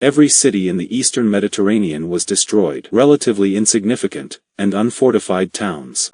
Every city in the eastern Mediterranean was destroyed. Relatively insignificant and unfortified towns.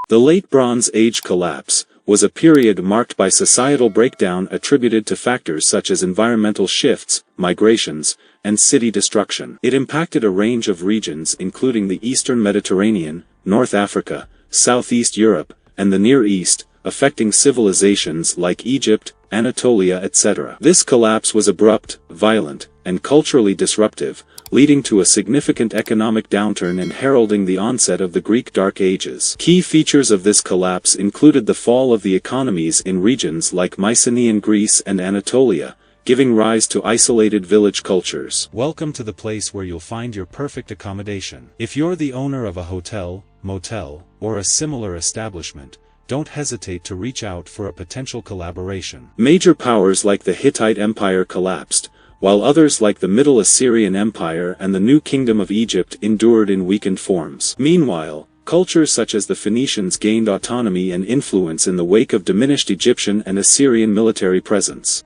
The Late Bronze Age collapse was a period marked by societal breakdown attributed to factors such as environmental shifts, migrations, and city destruction. It impacted a range of regions including the eastern Mediterranean, North Africa, Southeast Europe, and the Near East, affecting civilizations like Egypt, Anatolia, etc. This collapse was abrupt, violent, and culturally disruptive, leading to a significant economic downturn and heralding the onset of the Greek Dark Ages. Key features of this collapse included the fall of the economies in regions like Mycenaean Greece and Anatolia, giving rise to isolated village cultures. Welcome to the place where you'll find your perfect accommodation. If you're the owner of a hotel, motel, or a similar establishment, don't hesitate to reach out for a potential collaboration. Major powers like the Hittite Empire collapsed, while others like the Middle Assyrian Empire and the New Kingdom of Egypt endured in weakened forms. Meanwhile, cultures such as the Phoenicians gained autonomy and influence in the wake of diminished Egyptian and Assyrian military presence.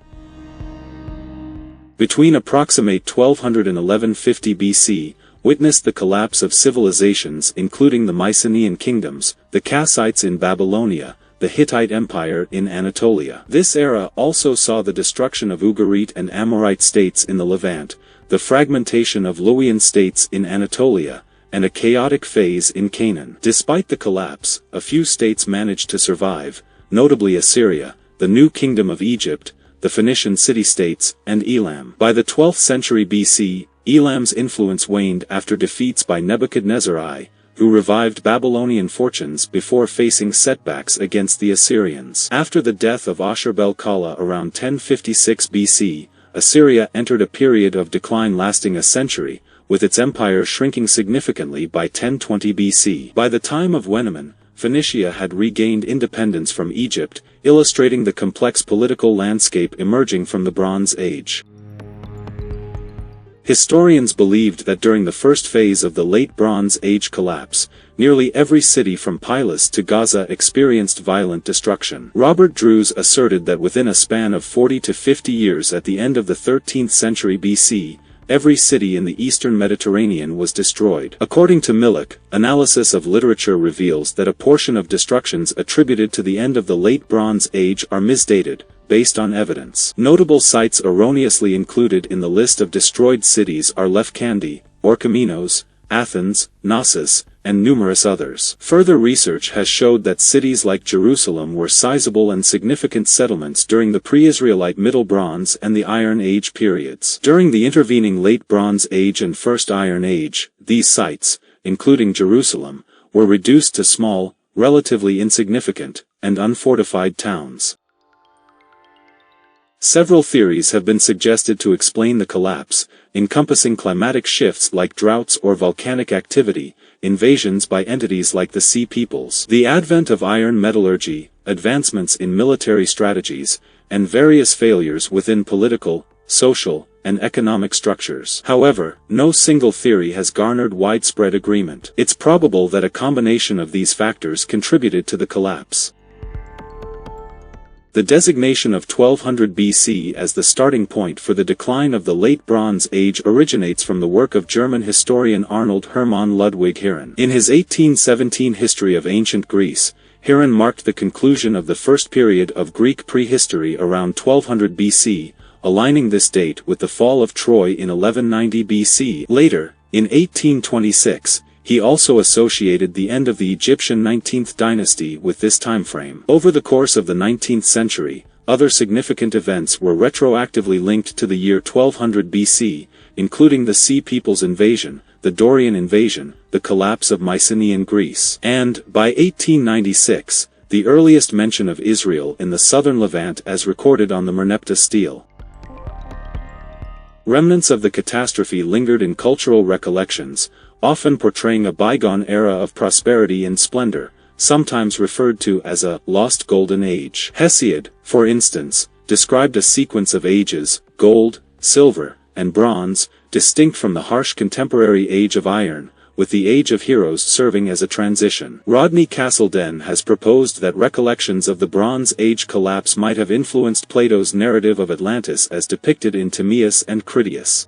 Between approximate 1200 and 1150 BC, witnessed the collapse of civilizations including the Mycenaean kingdoms, the Kassites in Babylonia, the Hittite Empire in Anatolia. This era also saw the destruction of Ugarit and Amorite states in the Levant, the fragmentation of Luwian states in Anatolia, and a chaotic phase in Canaan. Despite the collapse, a few states managed to survive, notably Assyria, the New Kingdom of Egypt, the Phoenician city-states, and Elam. By the 12th century BC, Elam's influence waned after defeats by Nebuchadnezzar I, who revived Babylonian fortunes before facing setbacks against the Assyrians. After the death of Ashur-bel-kala around 1056 BC, Assyria entered a period of decline lasting a century, with its empire shrinking significantly by 1020 BC. By the time of Weneman, Phoenicia had regained independence from Egypt, illustrating the complex political landscape emerging from the Bronze Age. Historians believed that during the first phase of the Late Bronze Age collapse, nearly every city from Pylos to Gaza experienced violent destruction. Robert Drews asserted that within a span of 40 to 50 years at the end of the 13th century BC, every city in the eastern Mediterranean was destroyed. According to Millock, analysis of literature reveals that a portion of destructions attributed to the end of the Late Bronze Age are misdated, based on evidence. Notable sites erroneously included in the list of destroyed cities are Lefkandi, Orchomenos, Athens, Knossos, and numerous others. Further research has showed that cities like Jerusalem were sizable and significant settlements during the pre-Israelite Middle Bronze and the Iron Age periods. During the intervening Late Bronze Age and First Iron Age, these sites, including Jerusalem, were reduced to small, relatively insignificant, and unfortified towns. Several theories have been suggested to explain the collapse, encompassing climatic shifts like droughts or volcanic activity, invasions by entities like the Sea Peoples, the advent of iron metallurgy, advancements in military strategies, and various failures within political, social, and economic structures. However, no single theory has garnered widespread agreement. It's probable that a combination of these factors contributed to the collapse. The designation of 1200 BC as the starting point for the decline of the Late Bronze Age originates from the work of German historian Arnold Hermann Ludwig Hirn. In his 1817 History of Ancient Greece, Hirn marked the conclusion of the first period of Greek prehistory around 1200 BC, aligning this date with the fall of Troy in 1190 BC. Later, in 1826, he also associated the end of the Egyptian 19th dynasty with this timeframe. Over the course of the 19th century, other significant events were retroactively linked to the year 1200 BC, including the Sea Peoples invasion, the Dorian invasion, the collapse of Mycenaean Greece, and, by 1896, the earliest mention of Israel in the southern Levant as recorded on the Merneptah stele. Remnants of the catastrophe lingered in cultural recollections, often portraying a bygone era of prosperity and splendor, sometimes referred to as a lost golden age. Hesiod, for instance, described a sequence of ages, gold, silver, and bronze, distinct from the harsh contemporary age of iron, with the Age of Heroes serving as a transition. Rodney Castledenne has proposed that recollections of the Bronze Age collapse might have influenced Plato's narrative of Atlantis as depicted in Timaeus and Critias.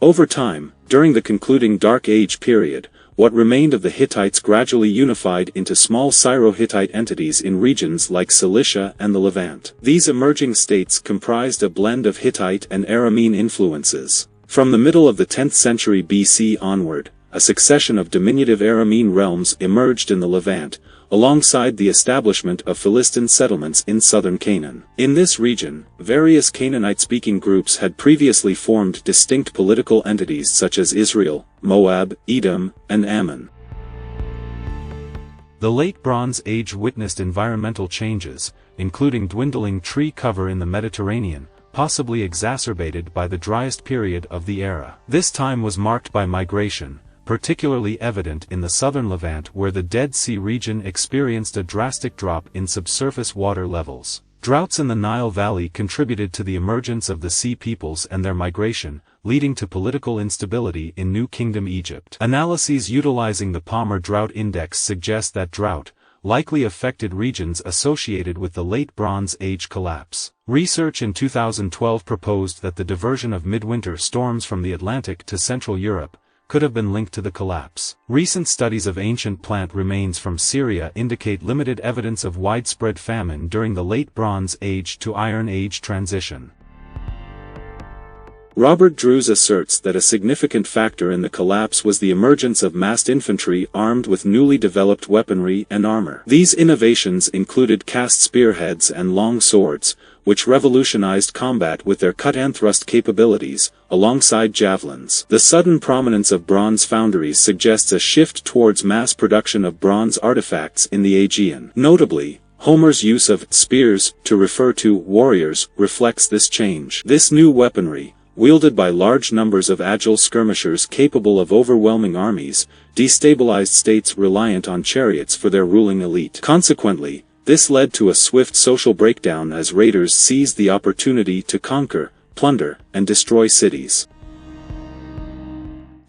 Over time, during the concluding Dark Age period, what remained of the Hittites gradually unified into small Syro-Hittite entities in regions like Cilicia and the Levant. These emerging states comprised a blend of Hittite and Aramean influences. From the middle of the 10th century BC onward, a succession of diminutive Aramean realms emerged in the Levant, alongside the establishment of Philistine settlements in southern Canaan. In this region, various Canaanite-speaking groups had previously formed distinct political entities such as Israel, Moab, Edom, and Ammon. The Late Bronze Age witnessed environmental changes, including dwindling tree cover in the Mediterranean, possibly exacerbated by the driest period of the era. This time was marked by migration, particularly evident in the southern Levant where the Dead Sea region experienced a drastic drop in subsurface water levels. Droughts in the Nile Valley contributed to the emergence of the Sea Peoples and their migration, leading to political instability in New Kingdom Egypt. Analyses utilizing the Palmer Drought Index suggest that drought likely affected regions associated with the Late Bronze Age collapse. Research in 2012 proposed that the diversion of midwinter storms from the Atlantic to Central Europe could have been linked to the collapse. Recent studies of ancient plant remains from Syria indicate limited evidence of widespread famine during the Late Bronze Age to Iron Age transition. Robert Drews asserts that a significant factor in the collapse was the emergence of massed infantry armed with newly developed weaponry and armor. These innovations included cast spearheads and long swords, which revolutionized combat with their cut-and-thrust capabilities, alongside javelins. The sudden prominence of bronze foundries suggests a shift towards mass production of bronze artifacts in the Aegean. Notably, Homer's use of spears to refer to warriors reflects this change. This new weaponry, wielded by large numbers of agile skirmishers capable of overwhelming armies, destabilized states reliant on chariots for their ruling elite. Consequently, this led to a swift social breakdown as raiders seized the opportunity to conquer, plunder, and destroy cities.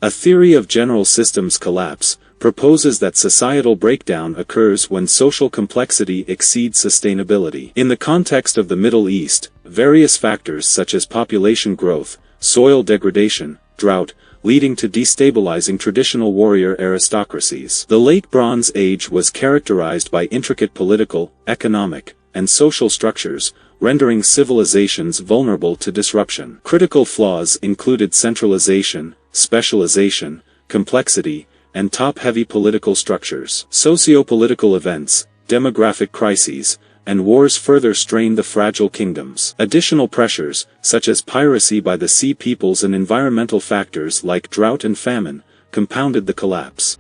A theory of general systems collapse proposes that societal breakdown occurs when social complexity exceeds sustainability. In the context of the Middle East, various factors such as population growth, soil degradation, drought, leading to destabilizing traditional warrior aristocracies. The Late Bronze Age was characterized by intricate political, economic, and social structures, rendering civilizations vulnerable to disruption. Critical flaws included centralization, specialization, complexity, and top-heavy political structures. Socio-political events, demographic crises, and wars further strained the fragile kingdoms. Additional pressures, such as piracy by the Sea Peoples and environmental factors like drought and famine, compounded the collapse.